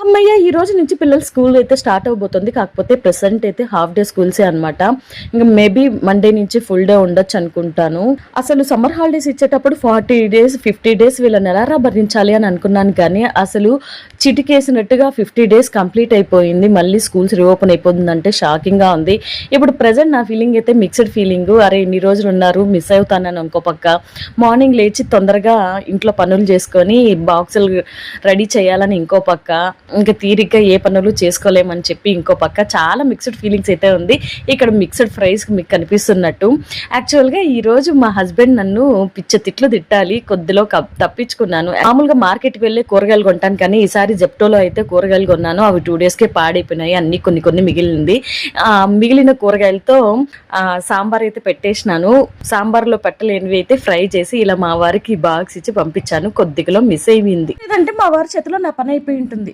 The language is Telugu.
అమ్మయ్య! ఈ రోజు నుంచి పిల్లల స్కూల్ అయితే స్టార్ట్ అవ్వబోతుంది. కాకపోతే ప్రెజెంట్ అయితే హాఫ్ డే స్కూల్సే అనమాట. ఇంక మేబీ మండే నుంచి ఫుల్ డే ఉండొచ్చు అనుకుంటాను. అసలు సమ్మర్ హాలిడేస్ ఇచ్చేటప్పుడు 40 డేస్, 50 డేస్ వీళ్ళని ఎలారా భరించాలి అని అనుకున్నాను కానీ అసలు చిటికేసినట్టుగా 50 డేస్ కంప్లీట్ అయిపోయింది. మళ్ళీ స్కూల్స్ రీఓపెన్ అయిపోతుందంటే షాకింగ్‌గా ఉంది. ఇప్పుడు ప్రెజెంట్ నా ఫీలింగ్ అయితే మిక్స్డ్ ఫీలింగు. అరే! ఇన్ని రోజులు ఉన్నారు మిస్ అవుతానని ఇంకో పక్క. మార్నింగ్ లేచి తొందరగా ఇంట్లో పనులు చేసుకొని బాక్సులు రెడీ చేయాలని ఇంకో పక్క. ఇంకా తీరిగ్గా ఏ పనులు చేసుకోలేమని చెప్పి ఇంకో పక్క చాలా మిక్స్డ్ ఫీలింగ్స్ అయితే ఉంది. ఇక్కడ మిక్స్డ్ ఫ్రైస్ మీకు కనిపిస్తున్నట్టు. యాక్చువల్గా ఈరోజు మా హస్బెండ్ నన్ను పిచ్చ తిట్లు తిట్టాలి, కొద్దిలో తప్పించుకున్నాను. మామూలుగా మార్కెట్కి వెళ్ళి కూరగాయలు కొంటాను కానీ ఈసారి జెప్టోలో అయితే కూరగాయలు కొన్నాను. అవి 2 డేస్కే పాడైపోయినాయి. అన్ని కొన్ని మిగిలింది. మిగిలిన కూరగాయలతో సాంబార్ అయితే పెట్టేసినాను. సాంబార్లో పెట్టలేనివి అయితే ఫ్రై చేసి ఇలా మా వారికి బాక్స్ ఇచ్చి పంపించాను. కొద్దిగా మిస్ అయింది. లేదంటే మా వారి చేతిలో నా పని అయిపోయి ఉంటుంది.